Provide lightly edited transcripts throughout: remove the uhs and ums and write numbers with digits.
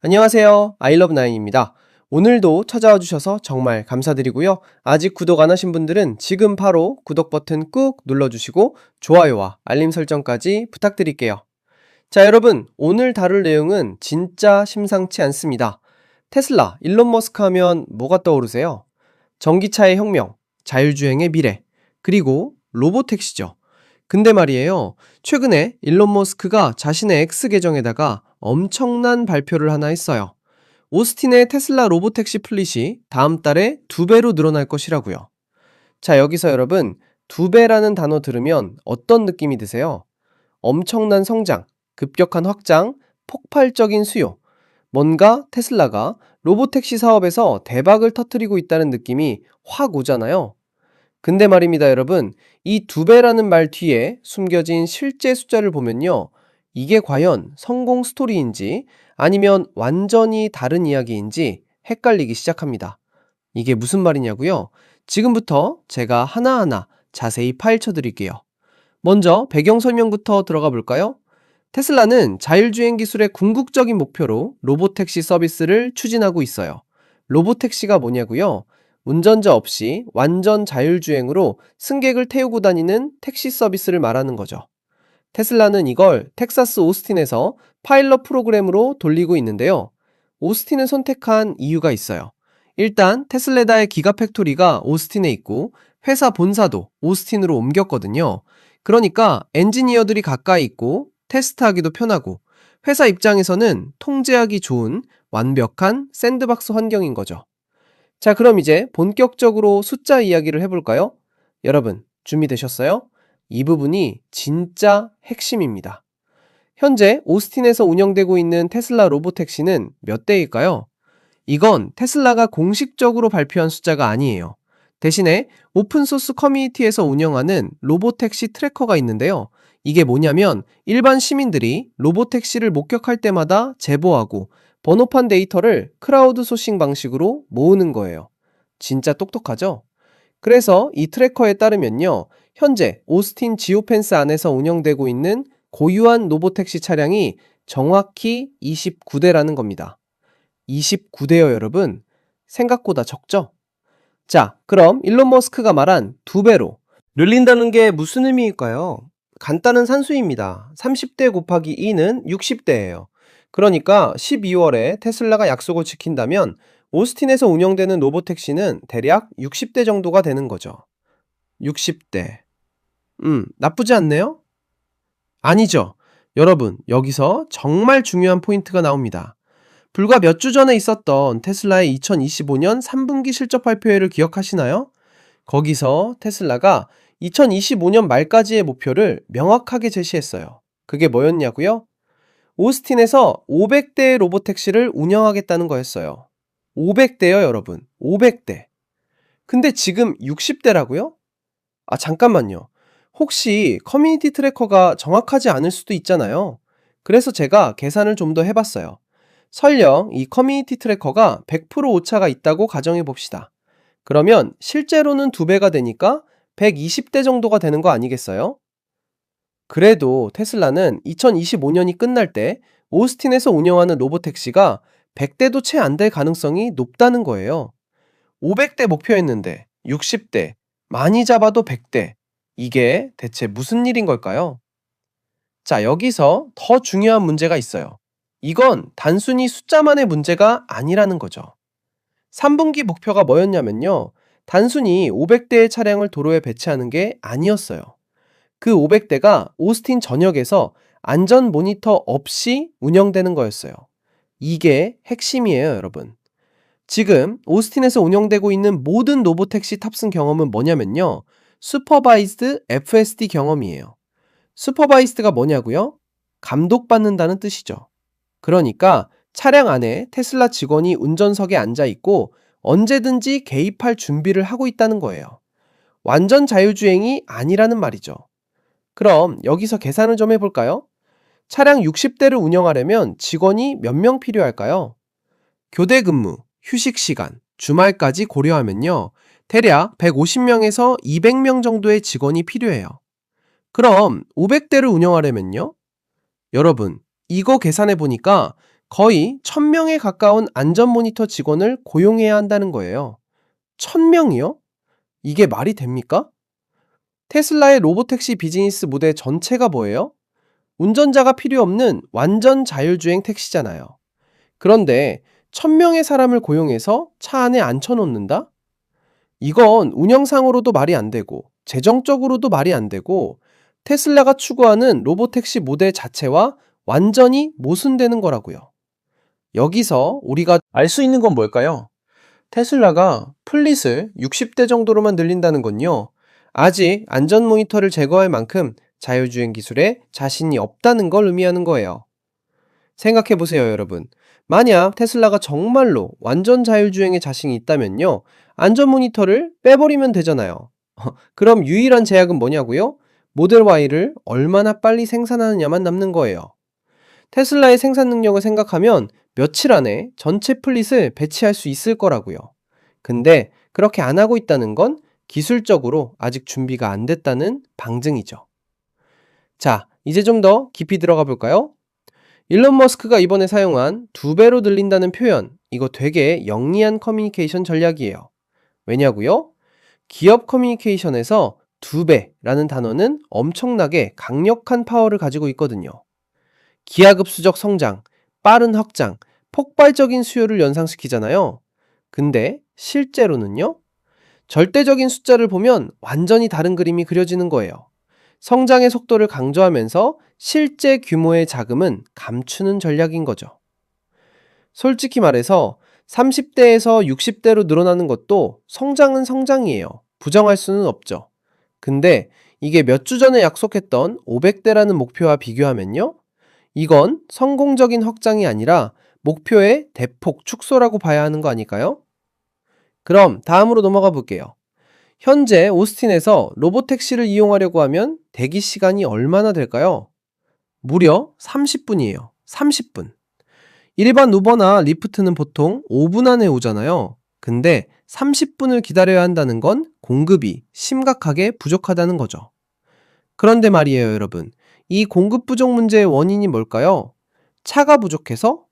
안녕하세요. 아이러브나인입니다. 오늘도 찾아와 주셔서 정말 감사드리고요. 아직 구독 안 하신 분들은 지금 바로 구독 버튼 꾹 눌러주시고 좋아요와 알림 설정까지 부탁드릴게요. 자, 여러분, 오늘 다룰 내용은 진짜 심상치 않습니다. 테슬라, 일론 머스크 하면 뭐가 떠오르세요? 전기차의 혁명, 자율주행의 미래, 그리고 로보택시죠. 근데 말이에요. 최근에 일론 머스크가 자신의 X 계정에다가 엄청난 발표를 하나 했어요. 오스틴의 테슬라 로보택시 플릿이 다음 달에 2배로 늘어날 것이라고요. 자, 여기서 여러분, 2배라는 단어 들으면 어떤 느낌이 드세요? 엄청난 성장, 급격한 확장, 폭발적인 수요. 뭔가 테슬라가 로보택시 사업에서 대박을 터뜨리고 있다는 느낌이 확 오잖아요. 근데 말입니다, 여러분. 이 2배라는 말 뒤에 숨겨진 실제 숫자를 보면요. 이게 과연 성공 스토리인지 아니면 완전히 다른 이야기인지 헷갈리기 시작합니다. 이게 무슨 말이냐고요? 지금부터 제가 하나하나 자세히 파헤쳐 드릴게요. 먼저 배경 설명부터 들어가 볼까요? 테슬라는 자율주행 기술의 궁극적인 목표로 로보택시 서비스를 추진하고 있어요. 로보택시가 뭐냐고요? 운전자 없이 완전 자율주행으로 승객을 태우고 다니는 택시 서비스를 말하는 거죠. 테슬라는 이걸 텍사스 오스틴에서 파일럿 프로그램으로 돌리고 있는데요. 오스틴을 선택한 이유가 있어요. 일단 테슬레다의 기가팩토리가 오스틴에 있고 회사 본사도 오스틴으로 옮겼거든요. 그러니까 엔지니어들이 가까이 있고 테스트하기도 편하고 회사 입장에서는 통제하기 좋은 완벽한 샌드박스 환경인 거죠. 자, 그럼 이제 본격적으로 숫자 이야기를 해볼까요? 여러분, 준비되셨어요? 이 부분이 진짜 핵심입니다. 현재 오스틴에서 운영되고 있는 테슬라 로보택시는 몇 대일까요? 이건 테슬라가 공식적으로 발표한 숫자가 아니에요. 대신에 오픈소스 커뮤니티에서 운영하는 로보택시 트래커가 있는데요. 이게 뭐냐면 일반 시민들이 로보택시를 목격할 때마다 제보하고 번호판 데이터를 크라우드 소싱 방식으로 모으는 거예요. 진짜 똑똑하죠? 그래서 이 트래커에 따르면요. 현재 오스틴 지오펜스 안에서 운영되고 있는 고유한 로보택시 차량이 정확히 29대라는 겁니다. 29대요, 여러분. 생각보다 적죠? 자, 그럼 일론 머스크가 말한 2배로 늘린다는 게 무슨 의미일까요? 간단한 산수입니다. 30대 곱하기 2는 60대예요. 그러니까 12월에 테슬라가 약속을 지킨다면 오스틴에서 운영되는 로보택시는 대략 60대 정도가 되는 거죠. 60대. 나쁘지 않네요? 아니죠. 여러분, 여기서 정말 중요한 포인트가 나옵니다. 불과 몇 주 전에 있었던 테슬라의 2025년 3분기 실적 발표회를 기억하시나요? 거기서 테슬라가 2025년 말까지의 목표를 명확하게 제시했어요. 그게 뭐였냐고요? 오스틴에서 500대의 로보택시를 운영하겠다는 거였어요. 500대요, 여러분. 500대. 근데 지금 60대라고요? 아, 잠깐만요. 혹시 커뮤니티 트래커가 정확하지 않을 수도 있잖아요. 그래서 제가 계산을 좀 더 해봤어요. 설령 이 커뮤니티 트래커가 100% 오차가 있다고 가정해 봅시다. 그러면 실제로는 2배가 되니까 120대 정도가 되는 거 아니겠어요? 그래도 테슬라는 2025년이 끝날 때 오스틴에서 운영하는 로보택시가 100대도 채 안 될 가능성이 높다는 거예요. 500대 목표였는데 60대, 많이 잡아도 100대. 이게 대체 무슨 일인 걸까요? 자, 여기서 더 중요한 문제가 있어요. 이건 단순히 숫자만의 문제가 아니라는 거죠. 3분기 목표가 뭐였냐면요. 단순히 500대의 차량을 도로에 배치하는 게 아니었어요. 그 500대가 오스틴 전역에서 안전 모니터 없이 운영되는 거였어요. 이게 핵심이에요, 여러분. 지금 오스틴에서 운영되고 있는 모든 로보택시 탑승 경험은 뭐냐면요. 슈퍼바이즈드 FSD 경험이에요. 슈퍼바이즈드가 뭐냐고요? 감독받는다는 뜻이죠. 그러니까 차량 안에 테슬라 직원이 운전석에 앉아 있고 언제든지 개입할 준비를 하고 있다는 거예요. 완전 자율주행이 아니라는 말이죠. 그럼 여기서 계산을 좀 해볼까요? 차량 60대를 운영하려면 직원이 몇 명 필요할까요? 교대 근무, 휴식 시간, 주말까지 고려하면요. 대략 150명에서 200명 정도의 직원이 필요해요. 그럼 500대를 운영하려면요? 여러분, 이거 계산해 보니까 거의 1000명에 가까운 안전 모니터 직원을 고용해야 한다는 거예요. 1000명이요? 이게 말이 됩니까? 테슬라의 로보택시 비즈니스 모델 전체가 뭐예요? 운전자가 필요 없는 완전 자율주행 택시잖아요. 그런데 1000명의 사람을 고용해서 차 안에 앉혀놓는다? 이건 운영상으로도 말이 안 되고, 재정적으로도 말이 안 되고, 테슬라가 추구하는 로보택시 모델 자체와 완전히 모순되는 거라고요. 여기서 우리가 알 수 있는 건 뭘까요? 테슬라가 플릿을 60대 정도로만 늘린다는 건요, 아직 안전 모니터를 제거할 만큼 자율주행 기술에 자신이 없다는 걸 의미하는 거예요. 생각해 보세요, 여러분. 만약 테슬라가 정말로 완전 자율주행에 자신이 있다면요, 안전 모니터를 빼버리면 되잖아요. 그럼 유일한 제약은 뭐냐고요? 모델 Y를 얼마나 빨리 생산하느냐만 남는 거예요. 테슬라의 생산 능력을 생각하면 며칠 안에 전체 플릿을 배치할 수 있을 거라고요. 근데 그렇게 안 하고 있다는 건 기술적으로 아직 준비가 안 됐다는 방증이죠. 자, 이제 좀 더 깊이 들어가 볼까요? 일론 머스크가 이번에 사용한 2배로 늘린다는 표현, 이거 되게 영리한 커뮤니케이션 전략이에요. 왜냐고요? 기업 커뮤니케이션에서 2배라는 단어는 엄청나게 강력한 파워를 가지고 있거든요. 기하급수적 성장, 빠른 확장, 폭발적인 수요를 연상시키잖아요. 근데 실제로는요? 절대적인 숫자를 보면 완전히 다른 그림이 그려지는 거예요. 성장의 속도를 강조하면서 실제 규모의 자금은 감추는 전략인 거죠. 솔직히 말해서 30대에서 60대로 늘어나는 것도 성장은 성장이에요. 부정할 수는 없죠. 근데 이게 몇 주 전에 약속했던 500대라는 목표와 비교하면요, 이건 성공적인 확장이 아니라 목표의 대폭 축소라고 봐야 하는 거 아닐까요? 그럼 다음으로 넘어가 볼게요. 현재 오스틴에서 로보택시를 이용하려고 하면 대기 시간이 얼마나 될까요? 무려 30분이에요. 30분. 일반 우버나 리프트는 보통 5분 안에 오잖아요. 근데 30분을 기다려야 한다는 건 공급이 심각하게 부족하다는 거죠. 그런데 말이에요, 여러분. 이 공급 부족 문제의 원인이 뭘까요? 차가 부족해서?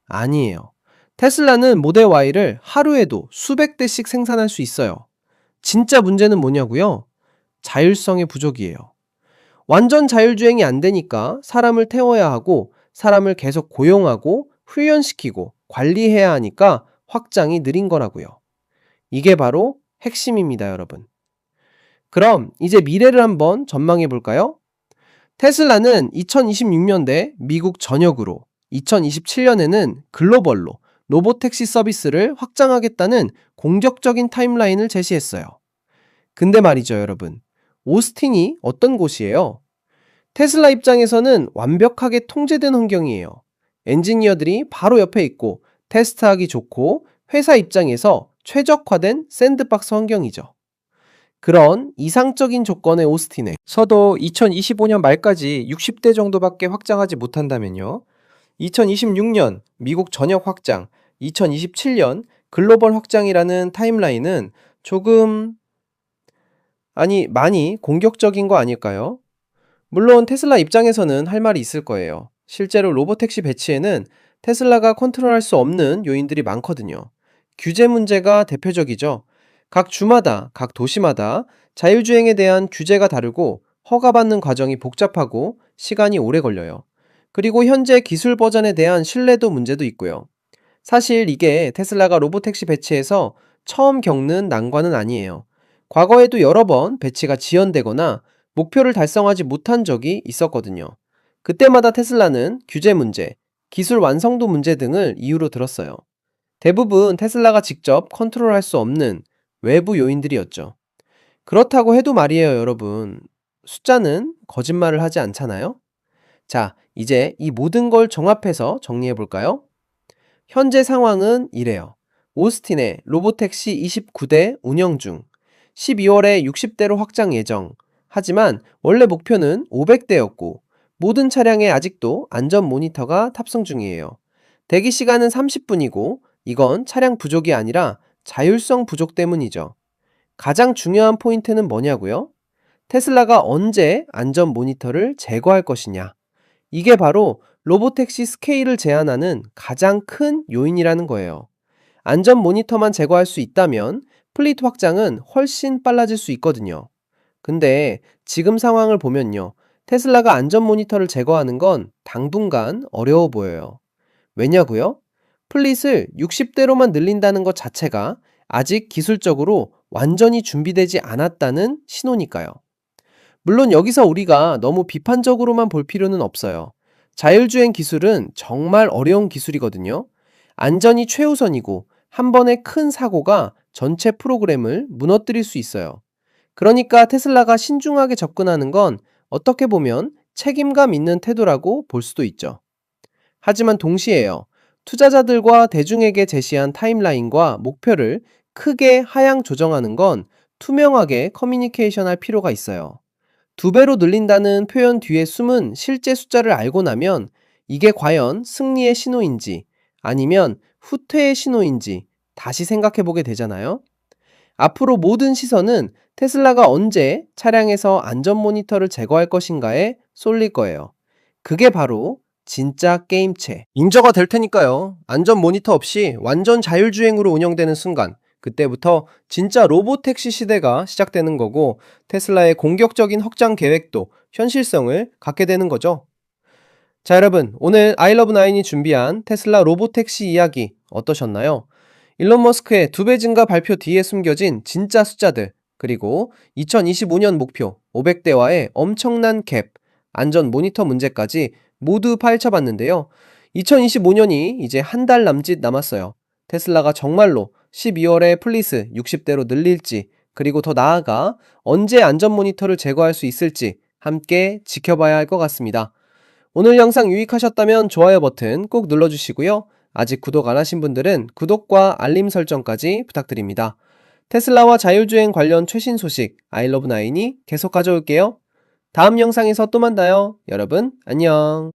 아니에요. 테슬라는 모델 Y를 하루에도 수백 대씩 생산할 수 있어요. 진짜 문제는 뭐냐고요? 자율성의 부족이에요. 완전 자율주행이 안 되니까 사람을 태워야 하고, 사람을 계속 고용하고 훈련시키고 관리해야 하니까 확장이 느린 거라고요. 이게 바로 핵심입니다, 여러분. 그럼 이제 미래를 한번 전망해 볼까요? 테슬라는 2026년대 미국 전역으로, 2027년에는 글로벌로 로보택시 서비스를 확장하겠다는 공격적인 타임라인을 제시했어요. 근데 말이죠, 여러분. 오스틴이 어떤 곳이에요? 테슬라 입장에서는 완벽하게 통제된 환경이에요. 엔지니어들이 바로 옆에 있고 테스트하기 좋고, 회사 입장에서 최적화된 샌드박스 환경이죠. 그런 이상적인 조건의 오스틴에 서도 2025년 말까지 60대 정도밖에 확장하지 못한다면요, 2026년 미국 전역 확장, 2027년 글로벌 확장이라는 타임라인은 조금, 아니 많이 공격적인 거 아닐까요? 물론 테슬라 입장에서는 할 말이 있을 거예요. 실제로 로보택시 배치에는 테슬라가 컨트롤할 수 없는 요인들이 많거든요. 규제 문제가 대표적이죠. 각 주마다, 각 도시마다 자율주행에 대한 규제가 다르고, 허가받는 과정이 복잡하고 시간이 오래 걸려요. 그리고 현재 기술 버전에 대한 신뢰도 문제도 있고요. 사실 이게 테슬라가 로보택시 배치에서 처음 겪는 난관은 아니에요. 과거에도 여러 번 배치가 지연되거나 목표를 달성하지 못한 적이 있었거든요. 그때마다 테슬라는 규제 문제, 기술 완성도 문제 등을 이유로 들었어요. 대부분 테슬라가 직접 컨트롤할 수 없는 외부 요인들이었죠. 그렇다고 해도 말이에요, 여러분. 숫자는 거짓말을 하지 않잖아요? 자, 이제 이 모든 걸 종합해서 정리해 볼까요? 현재 상황은 이래요. 오스틴에 로보택시 29대 운영 중, 12월에 60대로 확장 예정. 하지만 원래 목표는 500대였고, 모든 차량에 아직도 안전 모니터가 탑승 중이에요. 대기 시간은 30분이고, 이건 차량 부족이 아니라 자율성 부족 때문이죠. 가장 중요한 포인트는 뭐냐고요? 테슬라가 언제 안전 모니터를 제거할 것이냐. 이게 바로 로보택시 스케일을 제한하는 가장 큰 요인이라는 거예요. 안전 모니터만 제거할 수 있다면 플릿 확장은 훨씬 빨라질 수 있거든요. 근데 지금 상황을 보면요. 테슬라가 안전 모니터를 제거하는 건 당분간 어려워 보여요. 왜냐고요? 플릿을 60대로만 늘린다는 것 자체가 아직 기술적으로 완전히 준비되지 않았다는 신호니까요. 물론 여기서 우리가 너무 비판적으로만 볼 필요는 없어요. 자율주행 기술은 정말 어려운 기술이거든요. 안전이 최우선이고 한 번의 큰 사고가 전체 프로그램을 무너뜨릴 수 있어요. 그러니까 테슬라가 신중하게 접근하는 건 어떻게 보면 책임감 있는 태도라고 볼 수도 있죠. 하지만 동시에요. 투자자들과 대중에게 제시한 타임라인과 목표를 크게 하향 조정하는 건 투명하게 커뮤니케이션 할 필요가 있어요. 두 배로 늘린다는 표현 뒤에 숨은 실제 숫자를 알고 나면 이게 과연 승리의 신호인지 아니면 후퇴의 신호인지 다시 생각해 보게 되잖아요. 앞으로 모든 시선은 테슬라가 언제 차량에서 안전 모니터를 제거할 것인가에 쏠릴 거예요. 그게 바로 진짜 게임체. 인저가 될 테니까요. 안전 모니터 없이 완전 자율주행으로 운영되는 순간, 그때부터 진짜 로보택시 시대가 시작되는 거고, 테슬라의 공격적인 확장 계획도 현실성을 갖게 되는 거죠. 자, 여러분, 오늘 아이러브나인이 준비한 테슬라 로보택시 이야기 어떠셨나요? 일론 머스크의 2배 증가 발표 뒤에 숨겨진 진짜 숫자들, 그리고 2025년 목표 500대와의 엄청난 갭, 안전 모니터 문제까지 모두 파헤쳐봤는데요. 2025년이 이제 한 달 남짓 남았어요. 테슬라가 정말로 12월에 플리스 60대로 늘릴지, 그리고 더 나아가 언제 안전 모니터를 제거할 수 있을지 함께 지켜봐야 할 것 같습니다. 오늘 영상 유익하셨다면 좋아요 버튼 꼭 눌러주시고요. 아직 구독 안 하신 분들은 구독과 알림 설정까지 부탁드립니다. 테슬라와 자율주행 관련 최신 소식 아이러브나인이 계속 가져올게요. 다음 영상에서 또 만나요. 여러분 안녕.